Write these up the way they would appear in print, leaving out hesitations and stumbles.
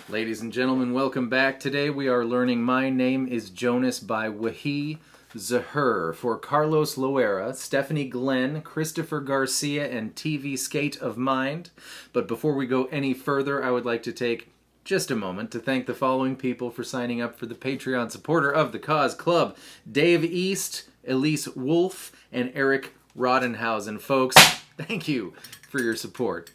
Ladies and gentlemen, welcome back. Today we are learning My Name is Jonas by Weezer for Carlos Loera, Stephanie Glenn, Christopher Garcia, and TV Skate of Mind. But before we go any further, I would like to take just a moment to thank the following people for signing up for the Patreon supporter of the Cause Club: Dave East, Elise Wolf, and Eric Rodenhausen. Folks, thank you for your support.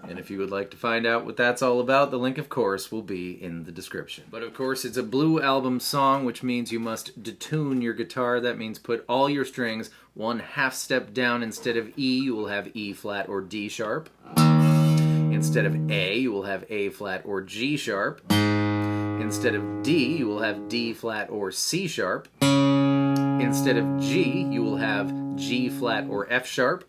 And if you would like to find out what that's all about, the link, of course, will be in the description. But of course, it's a Blue Album song, which means you must detune your guitar. That means put all your strings one half step down. Instead of E, you will have E flat or D sharp. Instead of A, you will have A flat or G sharp. Instead of D, you will have D flat or C sharp. Instead of G, you will have G flat or F sharp.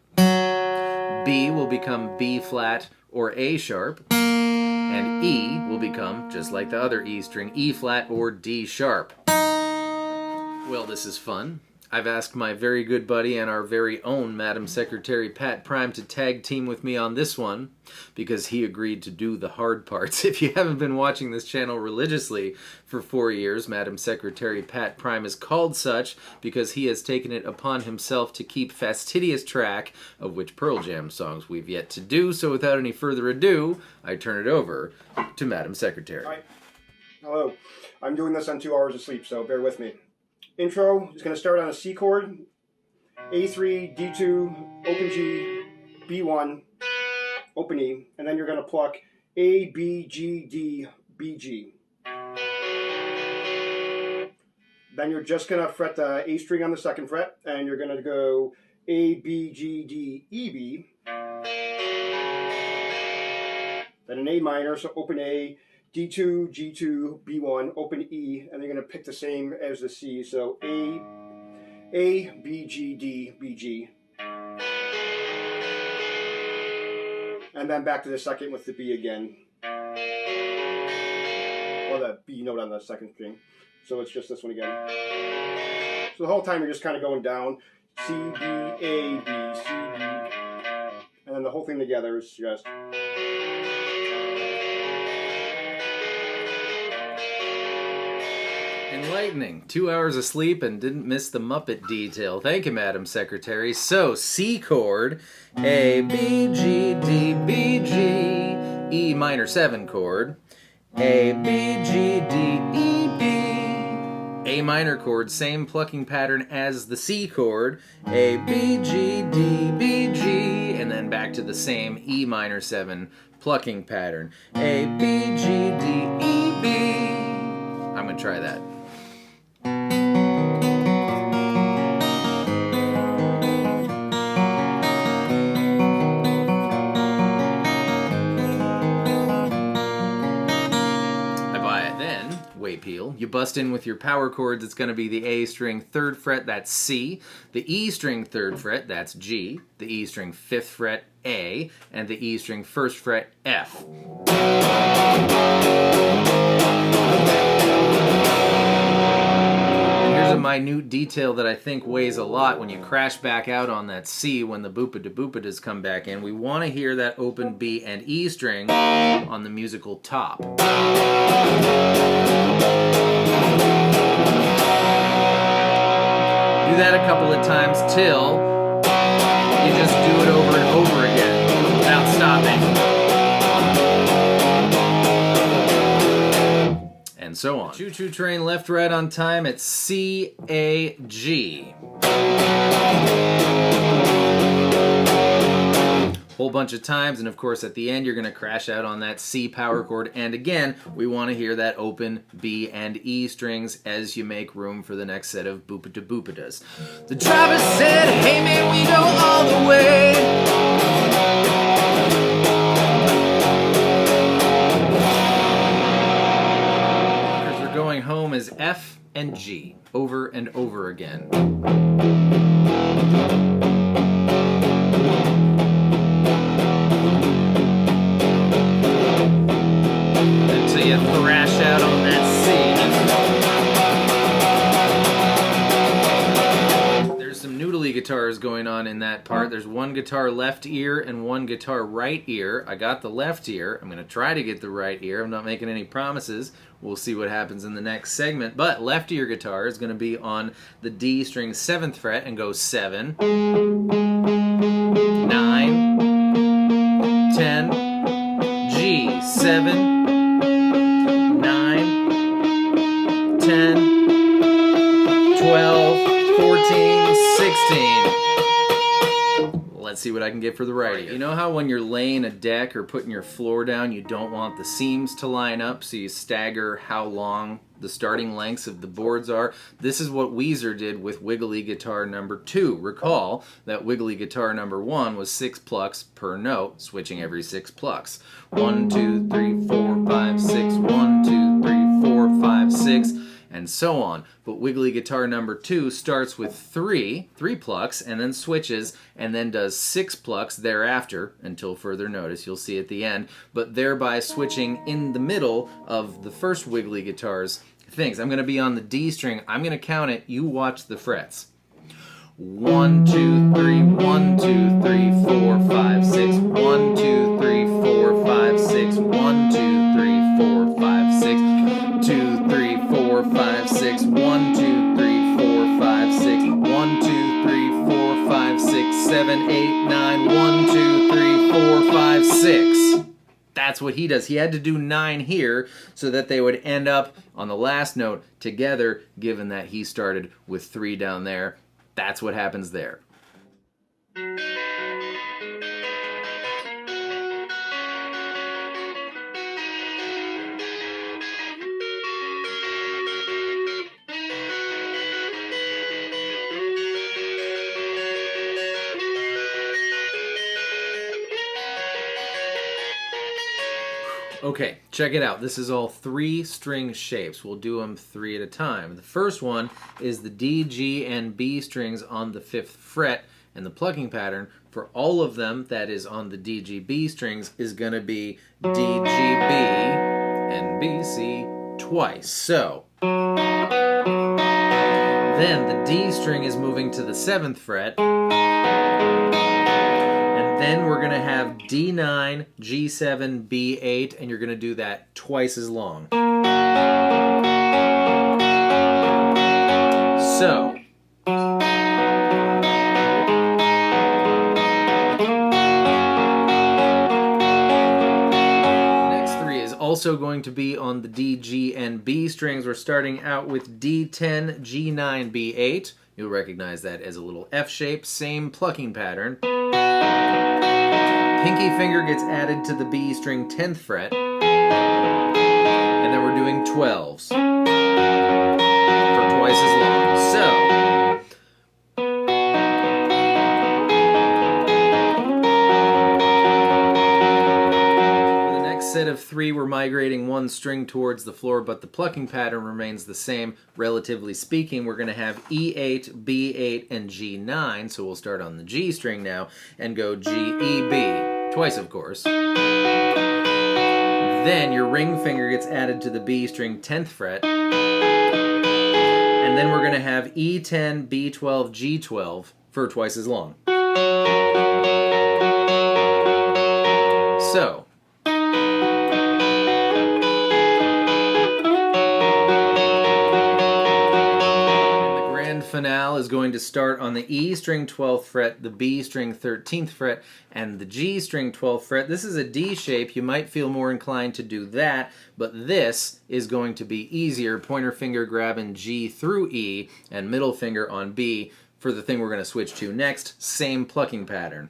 B will become B flat or A sharp, and E will become, just like the other E string, E flat or D sharp. Well, this is fun. I've asked my very good buddy and our very own Madam Secretary Pat Prime to tag team with me on this one, because he agreed to do the hard parts. If you haven't been watching this channel religiously for 4 years, Madam Secretary Pat Prime is called such because he has taken it upon himself to keep fastidious track of which Pearl Jam songs we've yet to do. So without any further ado, I turn it over to Madam Secretary. Hi. Hello. I'm doing this on 2 hours of sleep, so bear with me. Intro is going to start on a C chord, A3, D2, open G, B1, open E, and then you're going to pluck A, B, G, D, B, G. Then you're just going to fret the A string on the 2nd fret, and you're going to go A, B, G, D, E, B. Then an A minor, so open A, D2, G2, B1, open E, and they're going to pick the same as the C, so A, B, G, D, B, G. And then back to the 2nd with the B again. Or the B note on the 2nd string. So it's just this one again. So the whole time you're just kind of going down, C, B, A, B, C, B. And then the whole thing together is just... Enlightening. 2 hours of sleep and didn't miss the Muppet detail. Thank you, Madam Secretary. So, C chord, A, B, G, D, B, G, E minor 7 chord, A, B, G, D, E, B, A minor chord, same plucking pattern as the C chord, A, B, G, D, B, G, and then back to the same E minor 7 plucking pattern, A, B, G, D, E, B. I'm going to try that. Peel. You bust in with your power chords. It's going to be the A string 3rd fret, that's C, the E string 3rd fret, that's G, the E string 5th fret, A, and the E string 1st fret, F. And here's a minute detail that I think weighs a lot when you crash back out on that C when the boopa-da-boopa-das come back in. We want to hear that open B and E string on the musical top. Do that a couple of times till you just do it over and over again without stopping. And so on. Choo-choo train left, right on time at C, A, G. Whole bunch of times, and of course at the end you're going to crash out on that C power chord, and again we want to hear that open B and E strings as you make room for the next set of boopita-boopitas. The driver said, hey man, we go all the way. Because we're going home as F and G over and over again. You thrash out on that C. There's some noodly guitars guitars going on in that part. There's one guitar left ear and one guitar right ear. I got the left ear. I'm going to try to get the right ear. I'm not making any promises. We'll see what happens in the next segment. But left ear guitar is going to be on the D string 7th fret and go 7, 9, 10, G, 7, 9, 10, 12, 14, 16. Let's see what I can get for the right ear. You know how when you're laying a deck or putting your floor down, you don't want the seams to line up, so you stagger how long the starting lengths of the boards are? This is what Weezer did with Wiggly guitar number 2. Recall that Wiggly guitar number 1 was 6 plucks per note, switching every 6 plucks. 1, 2, 3, 4, 5, 6, 1, 2, 3, 4, 5, 6, and so on. But Wiggly guitar number 2 starts with 3 plucks, and then switches, and then does 6 plucks thereafter, until further notice, you'll see at the end, but thereby switching in the middle of the first Wiggly guitar's things. I'm going to be on the D string. I'm going to count it. You watch the frets. 1, 2, 3, 1, 2, 3, 4, 5, 6, 1, 2, 3, 4, 5, 6, 1, 2, 3, 4, 5, 6, 2, 3, 4, 5, 6, 1, 2, 3, 4, 5, 6, 1, 2, 3, 4, 5, 6, 7, 8, 9, 1, 2, 3, 4, 5, 6. That's what he does. He had to do 9 here so that they would end up on the last note together, given that he started with 3 down there. That's what happens there. Okay, check it out. This is all 3 string shapes. We'll do them 3 at a time. The first one is the D, G, and B strings on the 5th fret, and the plucking pattern for all of them that is on the D, G, B strings is going to be D, G, B, and B, C twice. So, then the D string is moving to the 7th fret, then we're going to have D9, G7, B8, and you're going to do that twice as long. So, next 3 is also going to be on the D, G, and B strings. We're starting out with D10, G9, B8. You'll recognize that as a little F shape, same plucking pattern. Pinky finger gets added to the B string 10th fret, and then we're doing 12s for twice as long. So, for the next set of 3, we're migrating 1 string towards the floor, but the plucking pattern remains the same, relatively speaking. We're going to have E8, B8, and G9, so we'll start on the G string now, and go G, E, B. Twice, of course. Then your ring finger gets added to the B string 10th fret. And then we're going to have E10, B12, G12 for twice as long. So, finale is going to start on the E string 12th fret, the B string 13th fret, and the G string 12th fret. This is a D shape. You might feel more inclined to do that, but this is going to be easier. Pointer finger grabbing G through E, and middle finger on B for the thing we're going to switch to next. Same plucking pattern.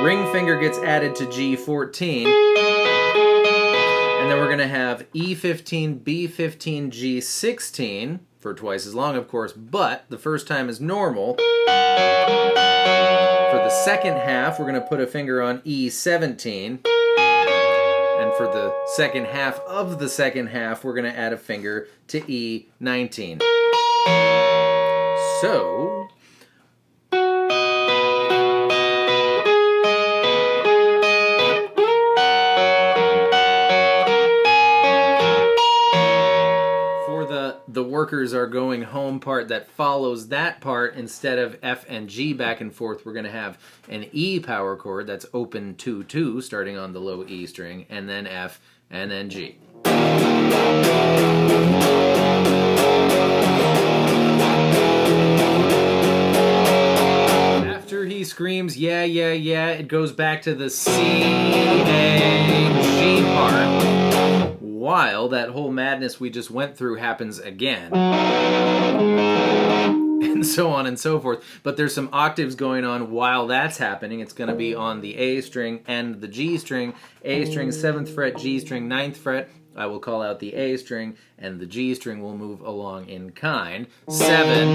Ring finger gets added to G14, and then we're going to have E15, B15, G16, for twice as long, of course, but the first time is normal. For the second half, we're going to put a finger on E17. And for the second half of the second half, we're going to add a finger to E19. So, workers are going home part that follows that part, instead of F and G back and forth, we're going to have an E power chord that's open 2-2, starting on the low E string, and then F, and then G. After he screams, yeah, yeah, yeah, it goes back to the C, A, G part, while that whole madness we just went through happens again. And so on and so forth. But there's some octaves going on while that's happening. It's going to be on the A string and the G string. A string 7th fret, G string 9th fret. I will call out the A string, and the G string will move along in kind. 7,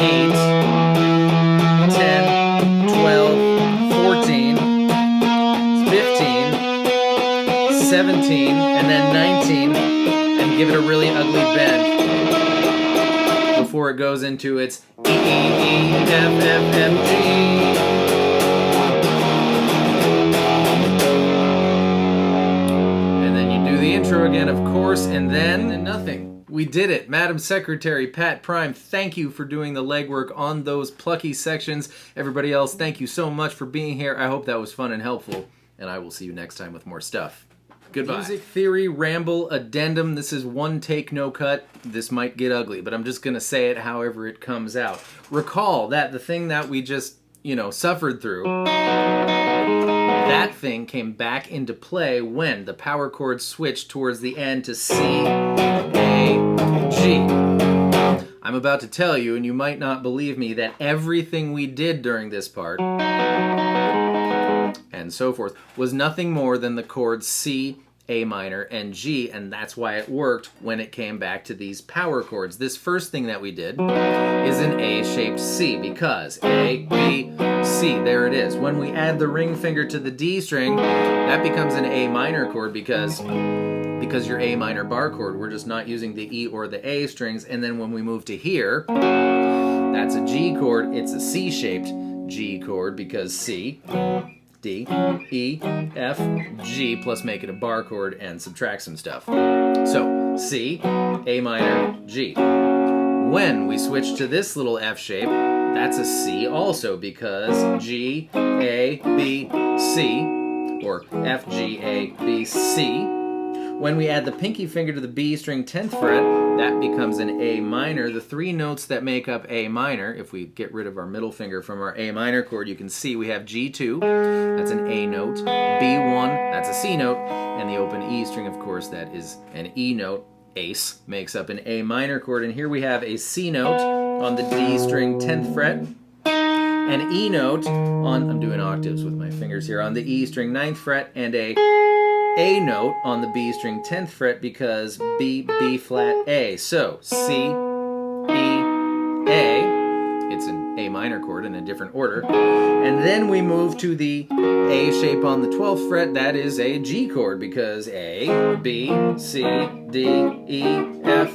8, 10, 12, 14, 15, 17, and then 19, and give it a really ugly bend before it goes into its E, E, E, F, F, F, G. And then you do the intro again, of course, and then nothing. We did it. Madam Secretary Pat Prime, thank you for doing the legwork on those plucky sections. Everybody else, thank you so much for being here. I hope that was fun and helpful, and I will see you next time with more stuff. Goodbye. Music theory, ramble, addendum. This is one take, no cut. This might get ugly, but I'm just going to say it however it comes out. Recall that the thing that we just, suffered through, that thing came back into play when the power chord switched towards the end to C, A, G. I'm about to tell you, and you might not believe me, that everything we did during this part, and so forth, was nothing more than the chords C, A minor, and G, and that's why it worked when it came back to these power chords. This first thing that we did is an A-shaped C, because A, B, C, there it is. When we add the ring finger to the D string, that becomes an A minor chord because your A minor bar chord, we're just not using the E or the A strings, and then when we move to here, that's a G chord. It's a C-shaped G chord because C, D, E, F, G, plus make it a bar chord and subtract some stuff. So, C, A minor, G. When we switch to this little F shape, that's a C also because G, A, B, C, or F, G, A, B, C. When we add the pinky finger to the B string 10th fret, that becomes an A minor. The three notes that make up A minor, if we get rid of our middle finger from our A minor chord, you can see we have G2, that's an A note, B1, that's a C note, and the open E string, of course, that is an E note. Ace makes up an A minor chord, and here we have a C note on the D string 10th fret, an E note on, I'm doing octaves with my fingers here, on the E string 9th fret, and a note on the B string 10th fret because B, B flat, A. So C, E, A, it's an A minor chord in a different order. And then we move to the A shape on the 12th fret, that is a G chord because A, B, C, D, E, F,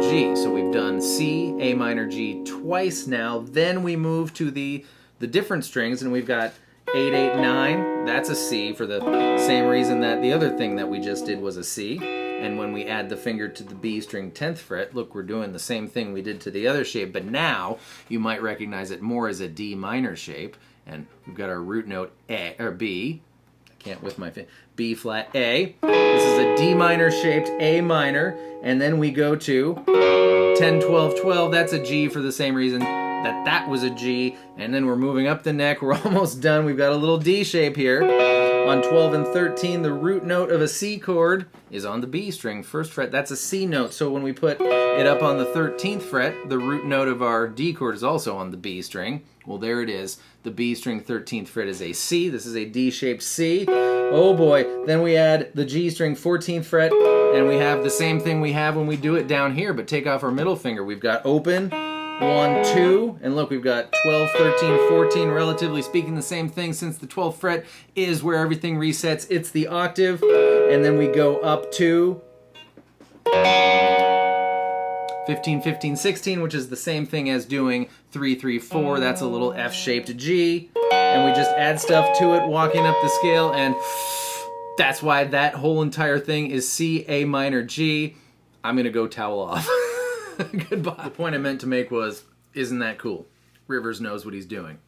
G. So we've done C, A minor, G twice now. Then we move to the different strings and we've got 8, 8, 9, that's a C for the same reason that the other thing that we just did was a C. And when we add the finger to the B string 10th fret, look, we're doing the same thing we did to the other shape, but now you might recognize it more as a D minor shape. And we've got our root note A, or B. I can't with my finger. B flat A. This is a D minor shaped A minor. And then we go to 10, 12, 12. That's a G for the same reason that was a G, and then we're moving up the neck. We're almost done. We've got a little D shape here. On 12 and 13, the root note of a C chord is on the B string, 1st fret. That's a C note, so when we put it up on the 13th fret, the root note of our D chord is also on the B string. Well, there it is. The B string 13th fret is a C. This is a D-shaped C. Oh boy. Then we add the G string 14th fret, and we have the same thing we have when we do it down here, but take off our middle finger. We've got open, 1, 2, and look, we've got 12, 13, 14, relatively speaking the same thing since the 12th fret is where everything resets. It's the octave, and then we go up to 15, 15, 16, which is the same thing as doing 3, 3, 4. That's a little F-shaped G, and we just add stuff to it, walking up the scale, and that's why that whole entire thing is C, A minor, G. I'm gonna go towel off. Goodbye. The point I meant to make was, isn't that cool? Rivers knows what he's doing.